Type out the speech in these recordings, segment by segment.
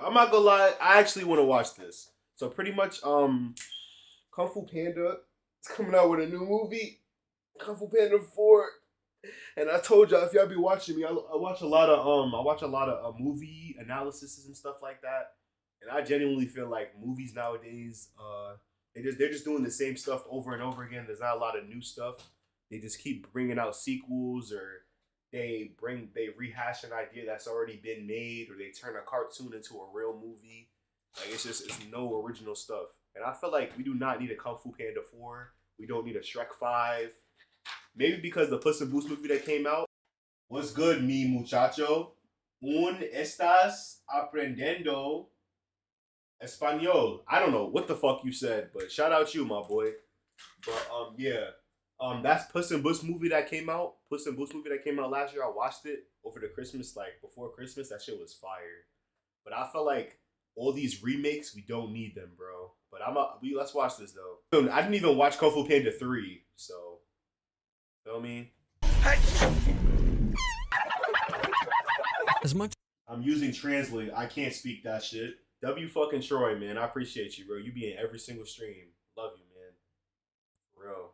I'm not gonna lie, I actually want to watch this. So pretty much, Kung Fu Panda is coming out with a new movie, Kung Fu Panda 4. And I told y'all if y'all be watching me, I watch a lot of movie analysis and stuff like that. And I genuinely feel like movies nowadays, they're just doing the same stuff over and over again. There's not a lot of new stuff. They just keep bringing out sequels, or they rehash an idea that's already been made, or they turn a cartoon into a real movie. Like it's no original stuff. And I feel like we do not need a Kung Fu Panda 4. We don't need a Shrek 5. Maybe because the Puss in Boots movie that came out. What's good, mi muchacho? Un estás aprendiendo español. I don't know what the fuck you said, but shout out you, my boy. But yeah. That's Puss in Boots movie that came out. Puss in Boots movie that came out last year. I watched it over the Christmas, like before Christmas. That shit was fire. But I felt like all these remakes, we don't need them, bro. But let's watch this though. I didn't even watch Kung Fu Panda 3, so feel me? As much I'm using Translate. I can't speak that shit. W fucking Troy, man. I appreciate you, bro. You be in every single stream. Love you, man. For real.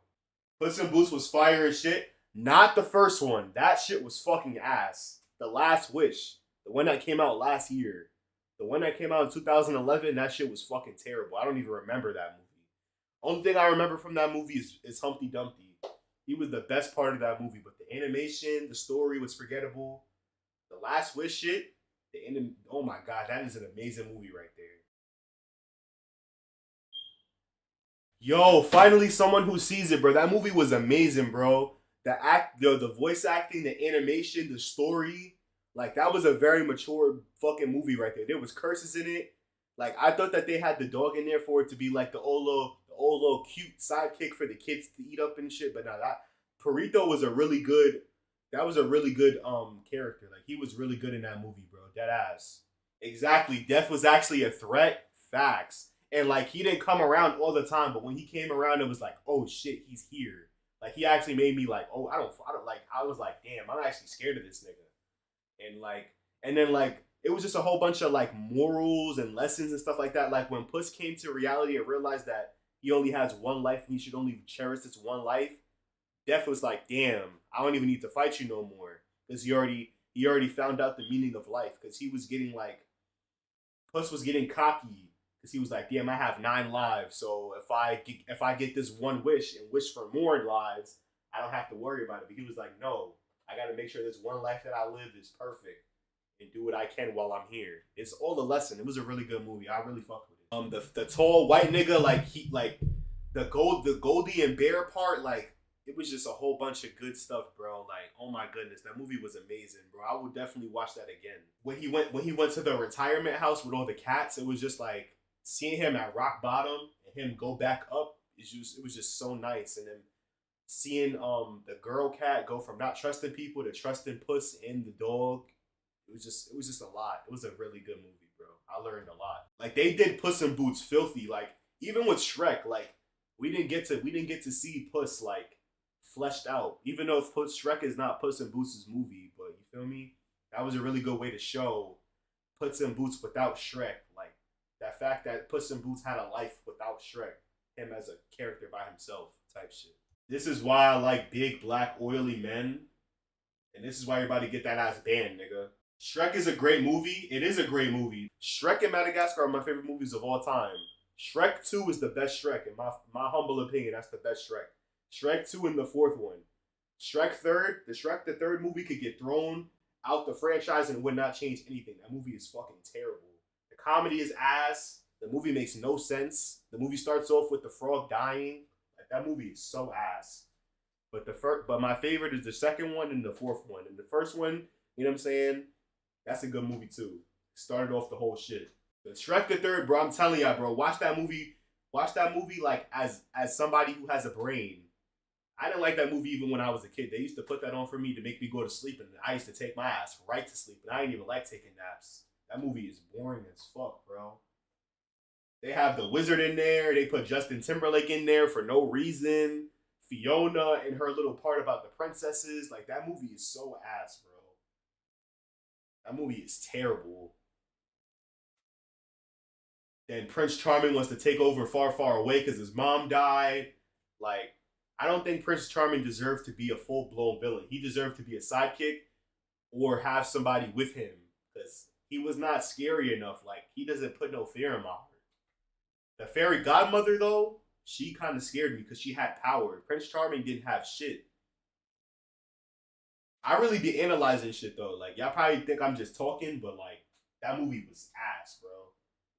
Puss in Boots was fire as shit. Not the first one. That shit was fucking ass. The Last Wish. The one that came out last year. The one that came out in 2011, that shit was fucking terrible. I don't even remember that movie. Only thing I remember from that movie is Humpty Dumpty. He was the best part of that movie, but the animation, the story was forgettable. The Last Wish shit, oh my god, that is an amazing movie right there. Yo, finally someone who sees it, bro. That movie was amazing, bro. The voice acting, the animation, the story, like that was a very mature fucking movie right there. There was curses in it. Like I thought that they had the dog in there for it to be like the old little cute sidekick for the kids to eat up and shit. But now that Perito was a really good. That was a really good character. Like he was really good in that movie, bro. Dead ass. Exactly. Death was actually a threat. Facts. And like he didn't come around all the time, but when he came around, it was like, oh shit, he's here. Like he actually made me like, oh, I don't like. I was like, damn, I'm actually scared of this nigga. And then like it was just a whole bunch of like morals and lessons and stuff like that. Like when Puss came to reality and realized that he only has one life and he should only cherish this one life, Death was like, damn, I don't even need to fight you no more. Because he already found out the meaning of life. Because he was getting like, Puss was getting cocky. Because he was like, damn, I have 9 lives. So if I get this one wish and wish for more lives, I don't have to worry about it. But he was like, no, I got to make sure this one life that I live is perfect. And do what I can while I'm here. It's all the lesson. It was a really good movie. I really fucked with it. The tall white nigga, the Goldie and Bear part, like, it was just a whole bunch of good stuff, bro. Like, oh my goodness, that movie was amazing, bro. I would definitely watch that again. When he went to the retirement house with all the cats, it was just like seeing him at rock bottom and him go back up. It was just so nice. And then seeing the girl cat go from not trusting people to trusting Puss and the dog. It was just a lot. It was a really good movie, bro. I learned a lot. Like they did Puss in Boots filthy. Like even with Shrek, like we didn't get to see Puss like fleshed out. Even though Shrek is not Puss in Boots' movie, but you feel me? That was a really good way to show Puss in Boots without Shrek. Like that fact that Puss in Boots had a life without Shrek, him as a character by himself, type shit. This is why I like big black oily men, and this is why you're about to get that ass banned, nigga. Shrek is a great movie. It is a great movie. Shrek and Madagascar are my favorite movies of all time. Shrek 2 is the best Shrek, in my humble opinion. That's the best Shrek. Shrek 2 and the fourth one. Shrek the third movie could get thrown out the franchise and would not change anything. That movie is fucking terrible. The comedy is ass. The movie makes no sense. The movie starts off with the frog dying. Like that movie is so ass. But my favorite is the second one and the fourth one. And the first one, you know what I'm saying? That's a good movie too. Started off the whole shit. The Shrek the Third, bro. I'm telling y'all, bro. Watch that movie. Watch that movie like as somebody who has a brain. I didn't like that movie even when I was a kid. They used to put that on for me to make me go to sleep, and I used to take my ass right to sleep. And I didn't even like taking naps. That movie is boring as fuck, bro. They have the wizard in there. They put Justin Timberlake in there for no reason. Fiona and her little part about the princesses. Like that movie is so ass, bro. That movie is terrible. Then Prince Charming wants to take over Far Far Away because his mom died. Like, I don't think Prince Charming deserved to be a full blown villain. He deserved to be a sidekick or have somebody with him because he was not scary enough. Like, he doesn't put no fear in my heart. The fairy godmother, though, she kind of scared me because she had power. Prince Charming didn't have shit. I really be analyzing shit though. Like, y'all probably think I'm just talking, but like, that movie was ass, bro.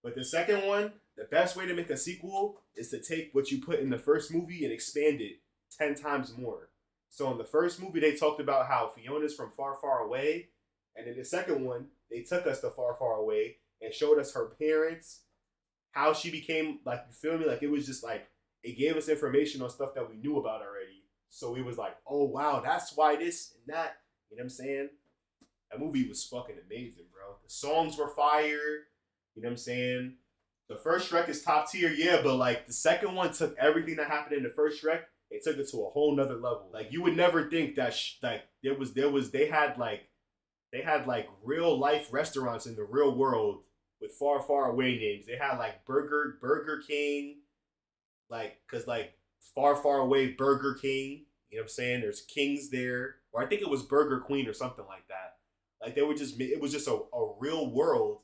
But the second one, the best way to make a sequel is to take what you put in the first movie and expand it 10 times more. So in the first movie, they talked about how Fiona's from far, far away. And in the second one, they took us to far, far away and showed us her parents, how she became, like, you feel me? Like, it was just like, it gave us information on stuff that we knew about already. So it was like, oh, wow, that's why this and that. You know what I'm saying? That movie was fucking amazing, bro. The songs were fire. You know what I'm saying? The first Shrek is top tier, yeah, but like the second one took everything that happened in the first Shrek, it took it to a whole nother level. Like, you would never think that like they had like real life restaurants in the real world with far, far away names. They had like Burger King, like, cause like far, far away Burger King. You know what I'm saying? There's Kings there, or I think it was Burger Queen or something like that. Like, they were just, it was just a real world,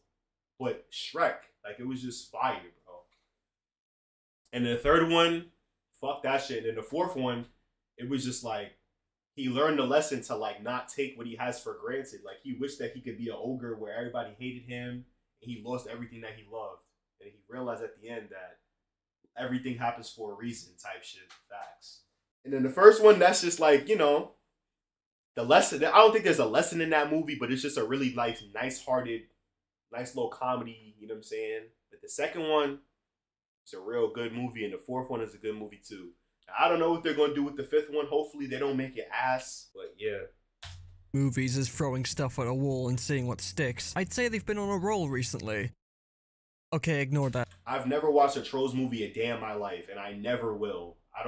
but Shrek. Like, it was just fire, bro. And the third one, fuck that shit. And the fourth one, it was just like, he learned the lesson to like not take what he has for granted. Like, he wished that he could be an ogre where everybody hated him and he lost everything that he loved. And he realized at the end that everything happens for a reason type shit. Facts. And then the first one, that's just like, you know, the lesson. I don't think there's a lesson in that movie, but it's just a really like nice-hearted, nice little comedy. You know what I'm saying? But the second one, it's a real good movie, and the fourth one is a good movie too. I don't know what they're gonna do with the fifth one. Hopefully, they don't make it ass. But yeah. Movies is throwing stuff at a wall and seeing what sticks. I'd say they've been on a roll recently. Okay, ignore that. I've never watched a Trolls movie a day in my life, and I never will. I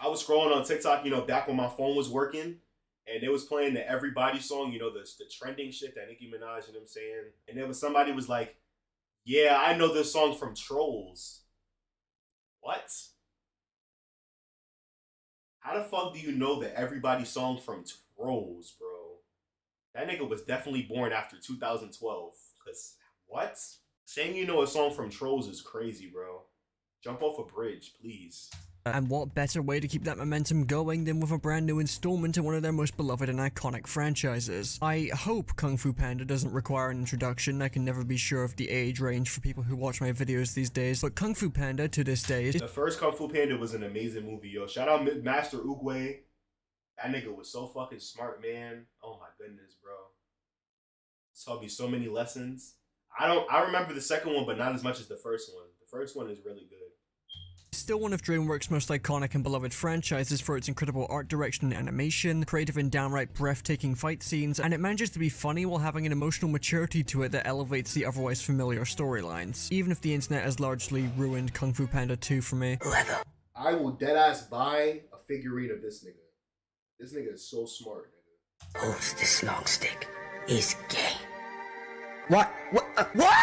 was scrolling on TikTok, you know, back when my phone was working, and it was playing the Everybody song, you know, the trending shit that Nicki Minaj, you know what I'm saying? And there was somebody was like, yeah, I know this song from Trolls. What? How the fuck do you know the Everybody song from Trolls, bro? That nigga was definitely born after 2012. Cause what? Saying you know a song from Trolls is crazy, bro. Jump off a bridge, please. And what better way to keep that momentum going than with a brand new installment in one of their most beloved and iconic franchises. I hope Kung Fu Panda doesn't require an introduction. I can never be sure of the age range for people who watch my videos these days, but Kung Fu Panda to this day is— The first Kung Fu Panda was an amazing movie, yo. Shout out Master Oogway. That nigga was so fucking smart, man. Oh my goodness, bro. Taught me so many lessons. I remember the second one, but not as much as the first one. The first one is really good. still one of DreamWorks' most iconic and beloved franchises for its incredible art direction and animation, creative and downright breathtaking fight scenes, and it manages to be funny while having an emotional maturity to it that elevates the otherwise familiar storylines. Even if the internet has largely ruined Kung Fu Panda 2 for me. I will deadass buy a figurine of this nigga. This nigga is so smart, nigga. Holds this long stick is gay. What?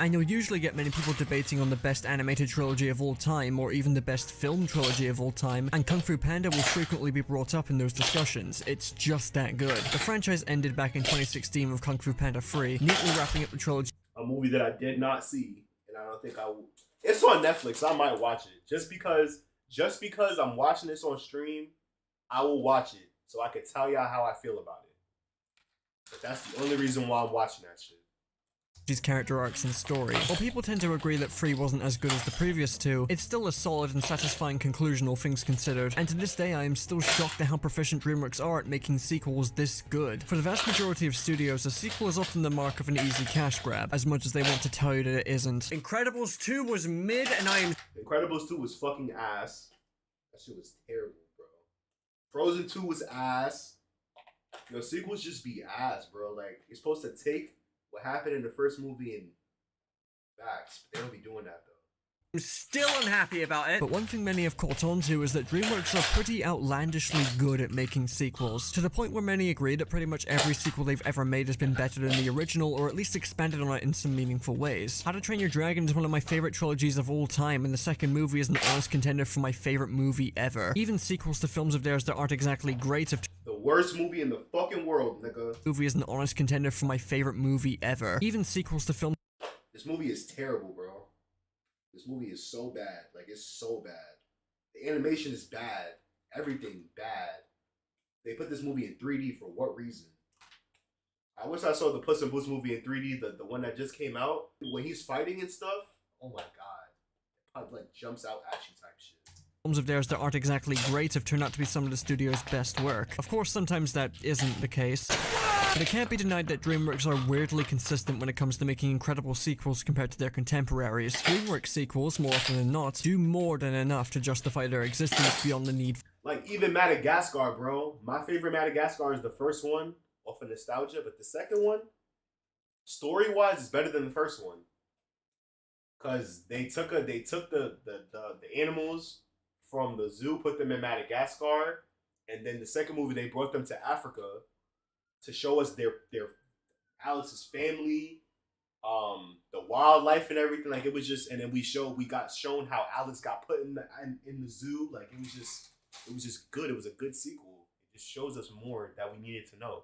And you'll usually get many people debating on the best animated trilogy of all time, or even the best film trilogy of all time, and Kung Fu Panda will frequently be brought up in those discussions. It's just that good. The franchise ended back in 2016 with Kung Fu Panda 3, neatly wrapping up the trilogy. A movie that I did not see, and I don't think I will. It's on Netflix. I might watch it just because I'm watching this on stream. I will watch it so I can tell y'all how I feel about it. But that's the only reason why I'm watching that shit. These character arcs and story. While people tend to agree that 3 wasn't as good as the previous 2, it's still a solid and satisfying conclusion all things considered, and to this day I am still shocked at how proficient DreamWorks are at making sequels this good. For the vast majority of studios, a sequel is often the mark of an easy cash grab, as much as they want to tell you that it isn't. Incredibles 2 was mid, and I am— Incredibles 2 was fucking ass. That shit was terrible, bro. Frozen 2 was ass. Yo, sequels just be ass, bro. Like, you're supposed to take what happened in the first movie and facts, but they don't be doing that though. I'm still unhappy about it. But one thing many have caught on to is that DreamWorks are pretty outlandishly good at making sequels, to the point where many agree that pretty much every sequel they've ever made has been better than the original, or at least expanded on it in some meaningful ways. How to Train Your Dragon is one of my favorite trilogies of all time, and the second movie is an honest contender for my favorite movie ever. Even sequels to films of theirs that aren't exactly great have The worst movie in the fucking world, nigga. movie is an honest contender for my favorite movie ever. Even sequels to films This movie is terrible, bro. This movie is so bad. Like, it's so bad. The animation is bad. Everything bad. They put this movie in 3D for what reason? I wish I saw the Puss in Boots movie in 3D, the one that just came out. When he's fighting and stuff, oh my god. It probably like jumps out at you type shit. films of theirs that aren't exactly great have turned out to be some of the studio's best work. Of course, sometimes that isn't the case, but it can't be denied that DreamWorks are weirdly consistent when it comes to making incredible sequels compared to their contemporaries. DreamWorks sequels, more often than not, do more than enough to justify their existence beyond the need. Like, even Madagascar, bro. My favorite Madagascar is the first one, off of nostalgia, but the second one, story-wise, is better than the first one. Cause they took the animals from the zoo, put them in Madagascar, and then the second movie they brought them to Africa to show us their Alice's family, the wildlife and everything. Like, it was just, and then we got shown how Alice got put in the zoo. Like, it was just good. It was a good sequel. It just shows us more that we needed to know.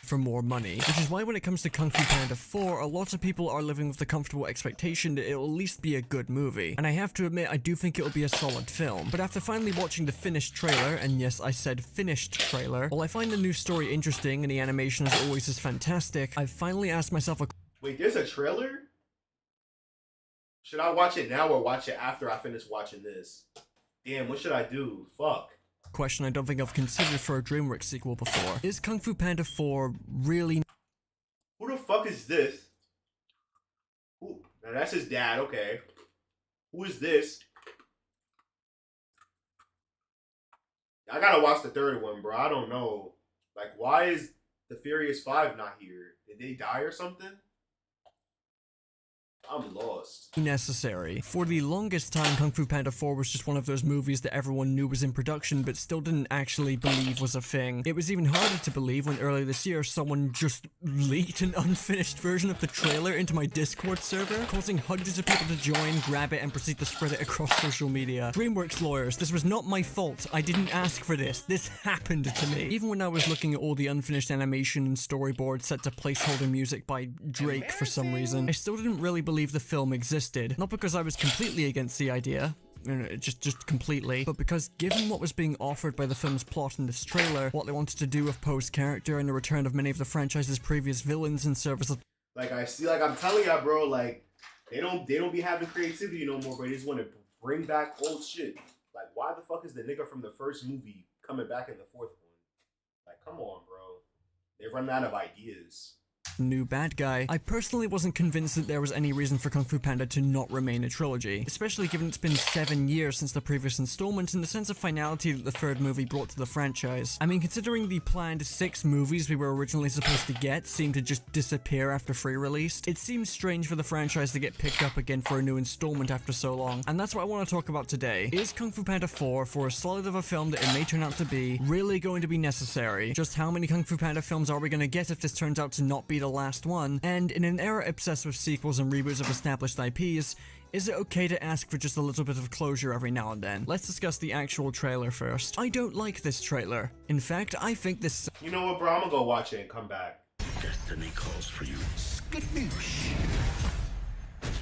For more money, which is why when it comes to Kung Fu Panda 4, a lot of people are living with the comfortable expectation that it'll at least be a good movie. And I have to admit, I do think it'll be a solid film. But after finally watching the finished trailer, and yes, I said finished trailer, while I find the new story interesting and the animation as always is fantastic, I've finally asked myself a Wait, there's a trailer? Should I watch it now or watch it after I finish watching this? Damn, what should I do? Fuck. question I don't think I've considered for a DreamWorks sequel before. Is Kung Fu Panda 4 really... Who the fuck is this? Who? Now that's his dad, okay. Who is this? I gotta watch the third one, bro. I don't know. Like, why is the Furious 5 not here? Did they die or something? I'm lost. Necessary. For the longest time, Kung Fu Panda 4 was just one of those movies that everyone knew was in production but still didn't actually believe was a thing. It was even harder to believe when earlier this year someone just leaked an unfinished version of the trailer into my Discord server, causing hundreds of people to join, grab it, and proceed to spread it across social media. DreamWorks lawyers, this was not my fault. I didn't ask for this. This happened to me. Even when I was looking at all the unfinished animation and storyboards set to placeholder music by Drake for some reason, I still didn't really believe the film existed. Not because I was completely against the idea, just completely, but because given what was being offered by the film's plot in this trailer, what they wanted to do with Poe's character and the return of many of the franchise's previous villains in service of... Like, I see, like, I'm telling y'all, bro, like, they don't be having creativity no more, bro. They just want to bring back old shit. Like, why the fuck is the nigga from the first movie coming back in the fourth one? Like, come on, bro. They've run out of ideas. New bad guy. I personally wasn't convinced that there was any reason for Kung Fu Panda to not remain a trilogy, especially given it's been 7 years since the previous installment and the sense of finality that the third movie brought to the franchise. I mean, considering the planned 6 movies we were originally supposed to get seemed to just disappear after free-released, it seems strange for the franchise to get picked up again for a new installment after so long, and that's what I want to talk about today. Is Kung Fu Panda 4, for as solid of a film that it may turn out to be, really going to be necessary? Just how many Kung Fu Panda films are we going to get if this turns out to not be the last one? And in an era obsessed with sequels and reboots of established IPs, is it okay to ask for just a little bit of closure every now and then? Let's discuss the actual trailer first. I don't like this trailer. In fact, I think this... You know what, bro? I'm gonna go watch it and come back. Destiny calls for you. Skadoosh.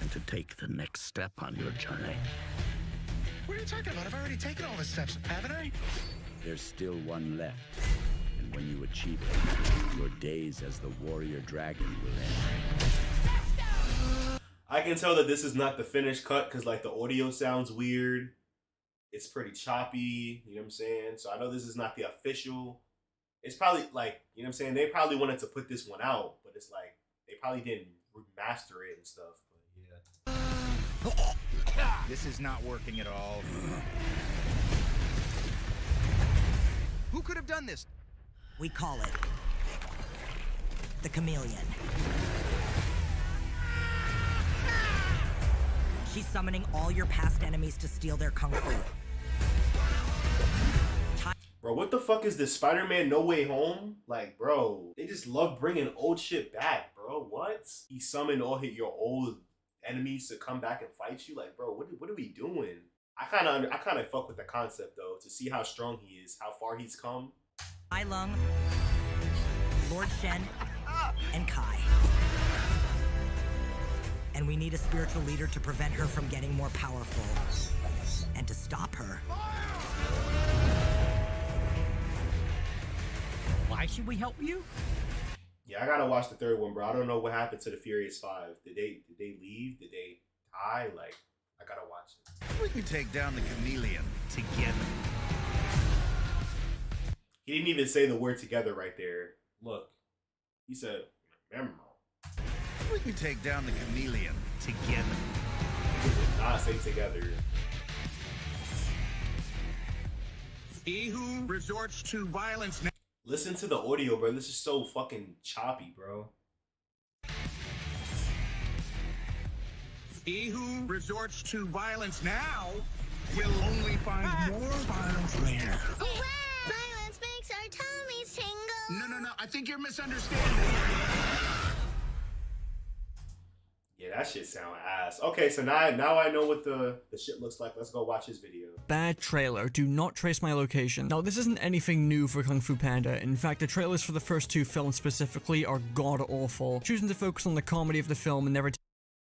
And to take the next step on your journey. What are you talking about? I've already taken all the steps, haven't I? There's still one left. And when you achieve it, your days as the warrior dragon will end. I can tell that this is not the finished cut because, like, the audio sounds weird. It's pretty choppy, you know what I'm saying? So I know this is not the official. It's probably, like, you know what I'm saying? They probably wanted to put this one out, but it's like, they probably didn't remaster it and stuff. But yeah. This is not working at all. Who could have done this? We call it the chameleon. She's summoning all your past enemies to steal their kung fu. Bro, what the fuck is this Spider-Man No Way Home? Like, bro, they just love bringing old shit back, bro. What? He summoned all your old enemies to come back and fight you? Like, bro, what are we doing? I kind of fuck with the concept, though, to see how strong he is, how far he's come. Tai Lung, Lord Shen, and Kai. And we need a spiritual leader to prevent her from getting more powerful. And to stop her. Why should we help you? Yeah, I gotta watch the third one, bro. I don't know what happened to the Furious Five. Did they leave? Did they die? Like, I gotta watch it. We can take down the chameleon together. He didn't even say the word together right there. Look, he said, "Remember." We can take down the chameleon together. He did not say together. He who resorts to violence now. Listen to the audio, bro. This is so fucking choppy, bro. He who resorts to violence now will only find more violence later. Violence makes our tummies tingle. No. I think you're misunderstanding. Yeah, that shit sound ass. Okay, so now I know what the shit looks like. Let's go watch his video. Bad trailer. Do not trace my location. Now, this isn't anything new for Kung Fu Panda. In fact, the trailers for the first two films specifically are god-awful. Choosing to focus on the comedy of the film and never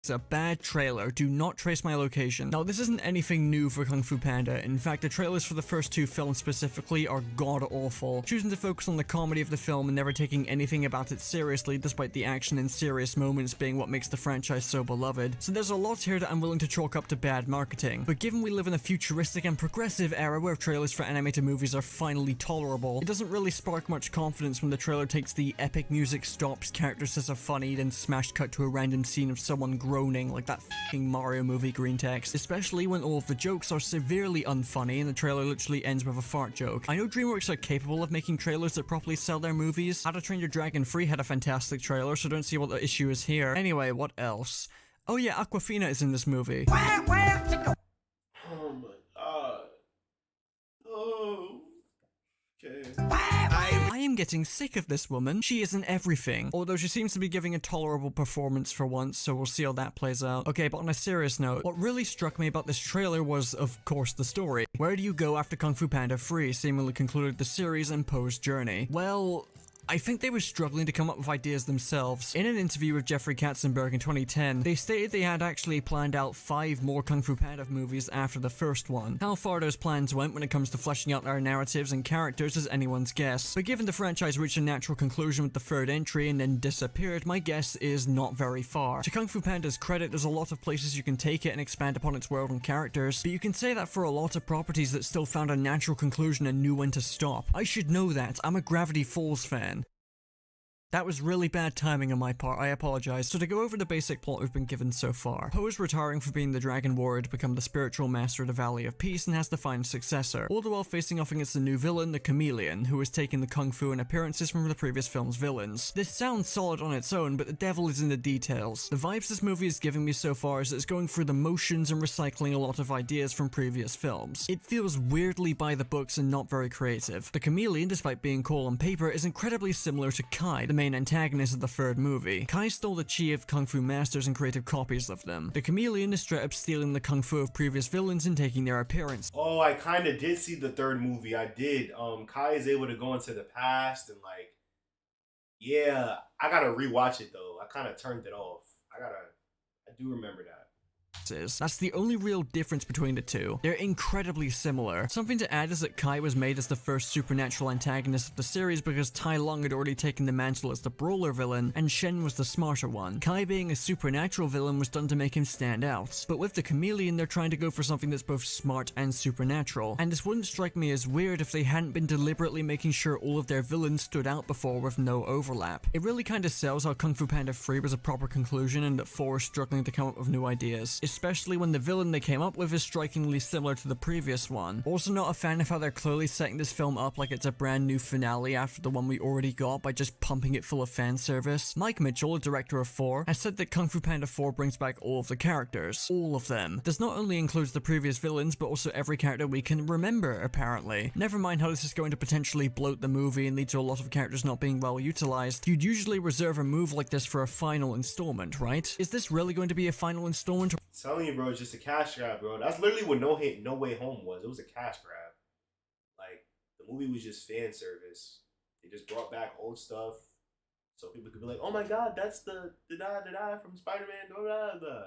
it's a bad trailer. Do not trace my location. Now, this isn't anything new for Kung Fu Panda. In fact, the trailers for the first two films specifically are god-awful. Choosing to focus on the comedy of the film and never taking anything about it seriously, despite the action and serious moments being what makes the franchise so beloved. So there's a lot here that I'm willing to chalk up to bad marketing. But given we live in a futuristic and progressive era where trailers for animated movies are finally tolerable, it doesn't really spark much confidence when the trailer takes the epic music stops, characters says are funny, then smash cut to a random scene of someone groaning like that f***ing Mario movie green text, especially when all of the jokes are severely unfunny and the trailer literally ends with a fart joke. I know DreamWorks are capable of making trailers that properly sell their movies. How to Train Your Dragon 3 had a fantastic trailer, so don't see what the issue is here. Anyway, what else? Oh yeah, Awkwafina is in this movie. Oh my god. Oh. Okay. I am getting sick of this woman. She isn't everything. Although she seems to be giving a tolerable performance for once, so we'll see how that plays out. Okay, but on a serious note, what really struck me about this trailer was, of course, the story. Where do you go after Kung Fu Panda 3 seemingly concluded the series and Poe's journey? Well, I think they were struggling to come up with ideas themselves. In an interview with Jeffrey Katzenberg in 2010, they stated they had actually planned out 5 more Kung Fu Panda movies after the first one. How far those plans went when it comes to fleshing out their narratives and characters is anyone's guess, but given the franchise reached a natural conclusion with the third entry and then disappeared, my guess is not very far. To Kung Fu Panda's credit, there's a lot of places you can take it and expand upon its world and characters, but you can say that for a lot of properties that still found a natural conclusion and knew when to stop. I should know that. I'm a Gravity Falls fan. That was really bad timing on my part, I apologize. So to go over the basic plot we've been given so far, Poe is retiring from being the Dragon Warrior to become the spiritual master of the Valley of Peace and has to find a successor, all the while facing off against the new villain, the Chameleon, who has taken the kung fu and appearances from the previous film's villains. This sounds solid on its own, but the devil is in the details. The vibes this movie is giving me so far is that it's going through the motions and recycling a lot of ideas from previous films. It feels weirdly by the books and not very creative. The Chameleon, despite being cool on paper, is incredibly similar to Kai, the main antagonist of the third movie. Kai stole the chi of kung fu masters and created copies of them. The Chameleon is straight up stealing the kung fu of previous villains and taking their appearance. Oh, I kind of did see the third movie. I did. Kai is able to go into the past and like, yeah, I gotta rewatch it though. I kind of turned it off. I do remember that. That's the only real difference between the two. They're incredibly similar. Something to add is that Kai was made as the first supernatural antagonist of the series because Tai Lung had already taken the mantle as the brawler villain, and Shen was the smarter one. Kai being a supernatural villain was done to make him stand out. But with the Chameleon, they're trying to go for something that's both smart and supernatural. And this wouldn't strike me as weird if they hadn't been deliberately making sure all of their villains stood out before with no overlap. It really kinda sells how Kung Fu Panda 3 was a proper conclusion and that 4 is struggling to come up with new ideas. especially when the villain they came up with is strikingly similar to the previous one. Also not a fan of how they're clearly setting this film up like it's a brand new finale after the one we already got by just pumping it full of fan service. Mike Mitchell, director of 4, has said that Kung Fu Panda 4 brings back all of the characters. All of them. This not only includes the previous villains, but also every character we can remember, apparently. Never mind how this is going to potentially bloat the movie and lead to a lot of characters not being well utilized. You'd usually reserve a move like this for a final installment, right? Is this really going to be a final installment? I'm telling you, bro, it's just a cash grab, bro. That's literally what No Way Home was. It was a cash grab. Like, the movie was just fan service. They just brought back old stuff so people could be like, oh my god, that's the da-da from Spider-Man, da-da-da.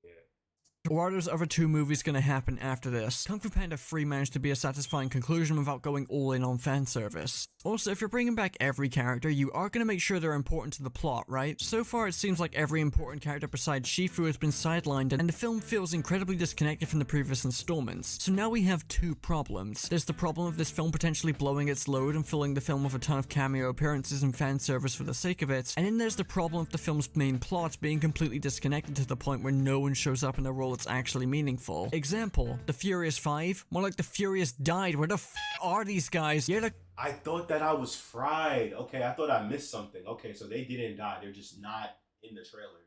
Yeah. Or are those other 2 movies gonna happen after this? Kung Fu Panda 3 managed to be a satisfying conclusion without going all in on fan service. Also, if you're bringing back every character, you are gonna make sure they're important to the plot, right? So far, it seems like every important character besides Shifu has been sidelined, and the film feels incredibly disconnected from the previous installments. So now we have 2 problems. There's the problem of this film potentially blowing its load and filling the film with a ton of cameo appearances and fan service for the sake of it, and then there's the problem of the film's main plot being completely disconnected to the point where no one shows up in a role that's actually meaningful. Example, the Furious 5? More like the Furious died. Where the f are these guys? Yeah, I thought that I was fried. Okay, I thought I missed something. Okay, so they didn't die. They're just not in the trailer.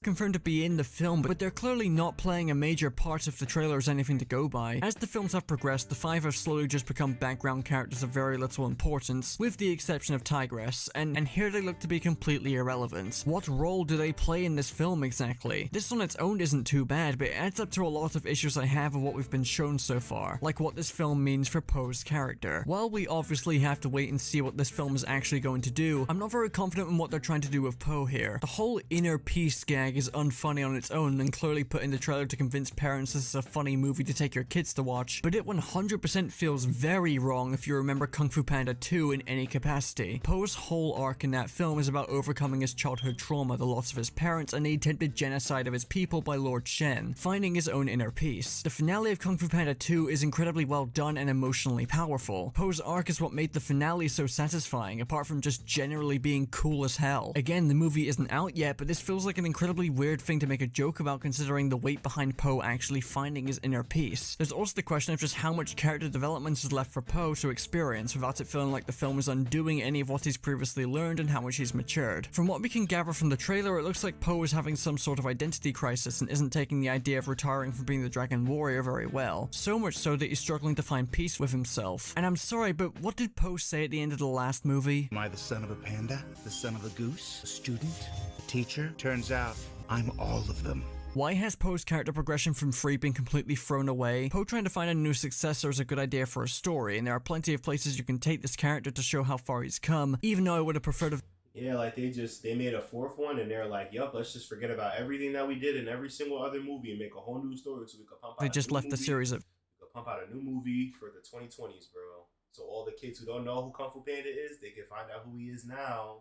confirmed to be in the film, but they're clearly not playing a major part if the trailer is anything to go by. As the films have progressed, the 5 have slowly just become background characters of very little importance, with the exception of Tigress, and here they look to be completely irrelevant. What role do they play in this film exactly? This on its own isn't too bad, but it adds up to a lot of issues I have with what we've been shown so far, like what this film means for Poe's character. While we obviously have to wait and see what this film is actually going to do, I'm not very confident in what they're trying to do with Poe here. The whole inner peace gag is unfunny on its own and clearly put in the trailer to convince parents this is a funny movie to take your kids to watch, but it 100% feels very wrong if you remember Kung Fu Panda 2 in any capacity. Poe's whole arc in that film is about overcoming his childhood trauma, the loss of his parents, and the attempted genocide of his people by Lord Shen, finding his own inner peace. The finale of Kung Fu Panda 2 is incredibly well done and emotionally powerful. Poe's arc is what made the finale so satisfying, apart from just generally being cool as hell. Again, the movie isn't out yet, but this feels like an incredibly weird thing to make a joke about considering the weight behind Poe actually finding his inner peace. There's also the question of just how much character development is left for Poe to experience without it feeling like the film is undoing any of what he's previously learned and how much he's matured. From what we can gather from the trailer, it looks like Poe is having some sort of identity crisis and isn't taking the idea of retiring from being the Dragon Warrior very well. So much so that he's struggling to find peace with himself. And I'm sorry, but what did Poe say at the end of the last movie? Am I the son of a panda? The son of a goose? A student? A teacher? Turns out, I'm all of them. Why has Poe's character progression from 3 been completely thrown away? Poe trying to find a new successor is a good idea for a story, and there are plenty of places you can take this character to show how far he's come, even though I would have preferred to— Yeah, like they made a 4th one and they're like, yup, let's just forget about everything that we did in every single other movie and make a whole new story so we could pump out they just left the series of— we could pump out a new movie for the 2020s, bro. So all the kids who don't know who Kung Fu Panda is, they can find out who he is now.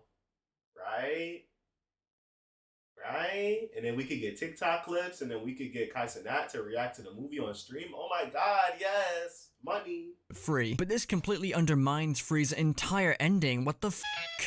Right? Right? And then we could get TikTok clips, and then we could get Kai Cenat to react to the movie on stream. Oh my god, yes! Money. Free. But this completely undermines Free's entire ending. What the f***?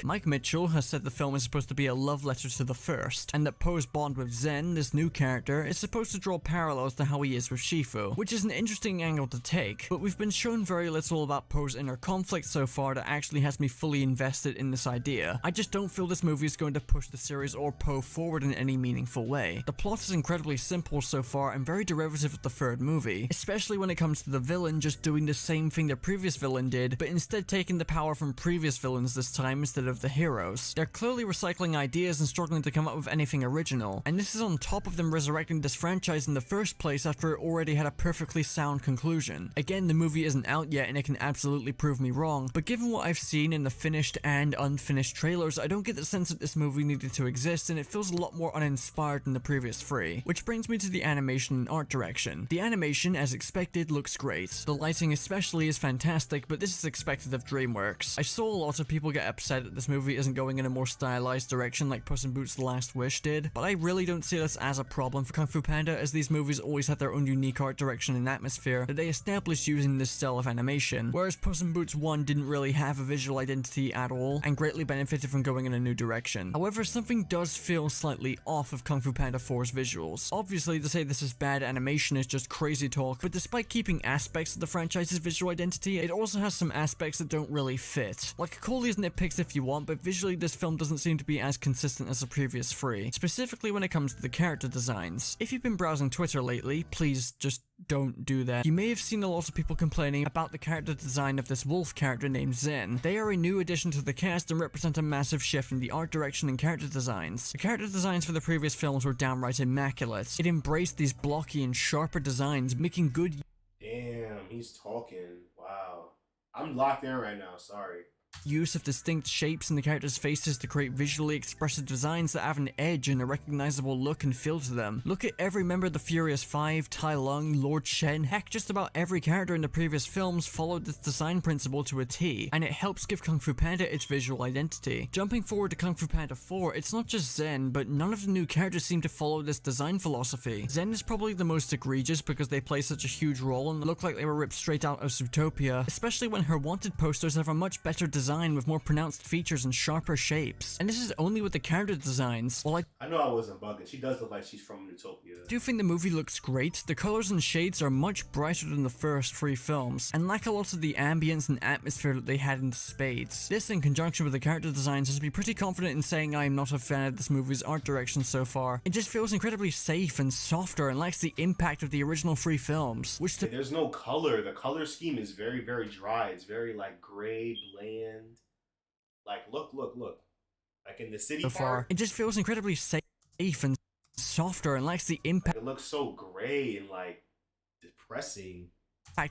Mike Mitchell has said the film is supposed to be a love letter to the first, and that Poe's bond with Zen, this new character, is supposed to draw parallels to how he is with Shifu, which is an interesting angle to take, but we've been shown very little about Poe's inner conflict so far that actually has me fully invested in this idea. I just don't feel this movie is going to push the series or Poe forward in any meaningful way. The plot is incredibly simple so far and very derivative of the 3rd movie, especially when it comes to the villain just doing the same thing the previous villain did, but instead taking the power from previous villains this time instead of the heroes. They're clearly recycling ideas and struggling to come up with anything original, and this is on top of them resurrecting this franchise in the first place after it already had a perfectly sound conclusion. Again, the movie isn't out yet and it can absolutely prove me wrong, but given what I've seen in the finished and unfinished trailers, I don't get the sense that this movie needed to exist, and it feels a lot more uninspired than the previous 3. Which brings me to the animation and art direction. The animation, as expected, looks great. The lighting especially is fantastic, but this is expected of DreamWorks. I saw a lot of people get upset that this movie isn't going in a more stylized direction like Puss in Boots: The Last Wish did, but I really don't see this as a problem for Kung Fu Panda, as these movies always had their own unique art direction and atmosphere that they established using this style of animation, whereas Puss in Boots 1 didn't really have a visual identity at all, and greatly benefited from going in a new direction. However, something does feel slightly off of Kung Fu Panda 4's visuals. Obviously, to say this is bad animation is just crazy talk, but despite keeping aspects of the franchise's visual identity, it also has some aspects that don't really fit. Like, call these nitpicks if you want, but visually this film doesn't seem to be as consistent as the previous three, specifically when it comes to the character designs. If you've been browsing Twitter lately, please just don't do that. You may have seen a lot of people complaining about the character design of this wolf character named Zen. They are a new addition to the cast and represent a massive shift in the art direction and character designs. The character designs for the previous films were downright immaculate. It embraced these blocky and sharper designs, making good Damn, he's talking. Wow. I'm locked in right now, sorry. use of distinct shapes in the characters' faces to create visually expressive designs that have an edge and a recognizable look and feel to them. Look at every member of the Furious Five, Tai Lung, Lord Shen, heck, just about every character in the previous films followed this design principle to a T, and it helps give Kung Fu Panda its visual identity. Jumping forward to Kung Fu Panda 4, it's not just Zen, but none of the new characters seem to follow this design philosophy. Zen is probably the most egregious because they play such a huge role and look like they were ripped straight out of Zootopia, especially when her wanted posters have a much better design with more pronounced features and sharper shapes. And this is only with the character designs. While I know I wasn't bugging. She does look like she's from Zootopia. I do think the movie looks great, the colors and shades are much brighter than the first three films, and lack a lot of the ambience and atmosphere that they had in spades. This, in conjunction with the character designs, has me pretty confident in saying I am not a fan of this movie's art direction so far. It just feels incredibly safe and softer and lacks the impact of the original three films, which There's no color. The color scheme is very, very dry. It's very like gray, bland. Like, look. Like in the city so far, part, it just feels incredibly safe and softer and lacks the impact it looks so gray and like depressing.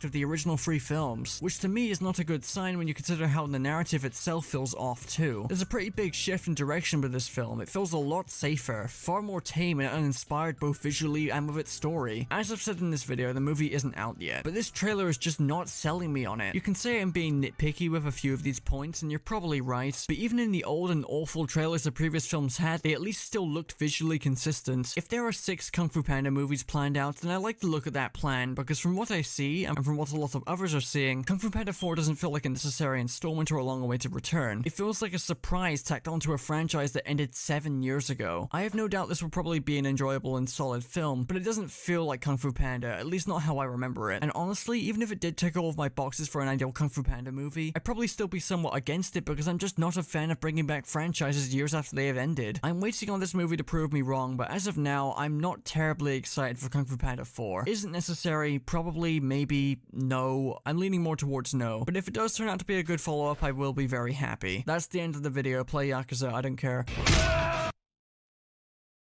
of the original three films, which to me is not a good sign when you consider how the narrative itself feels off too. There's a pretty big shift in direction with this film. It feels a lot safer, far more tame and uninspired both visually and with its story. As I've said in this video, the movie isn't out yet, but this trailer is just not selling me on it. You can say I'm being nitpicky with a few of these points, and you're probably right, but even in the old and awful trailers the previous films had, they at least still looked visually consistent. If there are 6 Kung Fu Panda movies planned out, then I like to look at that plan, because from what I see, and from what a lot of others are seeing, Kung Fu Panda 4 doesn't feel like a necessary installment or a long-awaited return. It feels like a surprise tacked onto a franchise that ended 7 years ago. I have no doubt this will probably be an enjoyable and solid film, but it doesn't feel like Kung Fu Panda, at least not how I remember it. And honestly, even if it did tick all of my boxes for an ideal Kung Fu Panda movie, I'd probably still be somewhat against it because I'm just not a fan of bringing back franchises years after they have ended. I'm waiting on this movie to prove me wrong, but as of now, I'm not terribly excited for Kung Fu Panda 4. Isn't necessary, probably, maybe, no. I'm leaning more towards no. But if it does turn out to be a good follow-up, I will be very happy. That's the end of the video. Play Yakuza, I don't care.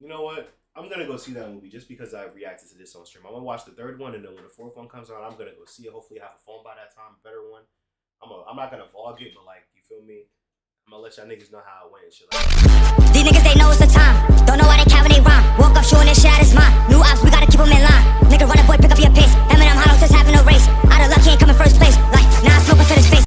You know what? I'm gonna go see that movie just because I reacted to this on stream. I'm gonna watch the 3rd one, and then when the 4th one comes out, I'm gonna go see it. Hopefully, I have a phone by that time, a better one. I'm not gonna vlog it, but like, you feel me? I'm gonna let y'all niggas know how I went and shit like that. These niggas, they know it's the time. Don't know why they count when they rhyme. Woke up showing this shit out his mind. New ops, we gotta keep them in line. Nigga, run a boy, pick up your pace. Eminem hollow, just having a race. Out of luck, he ain't coming first place. Like, now I smoke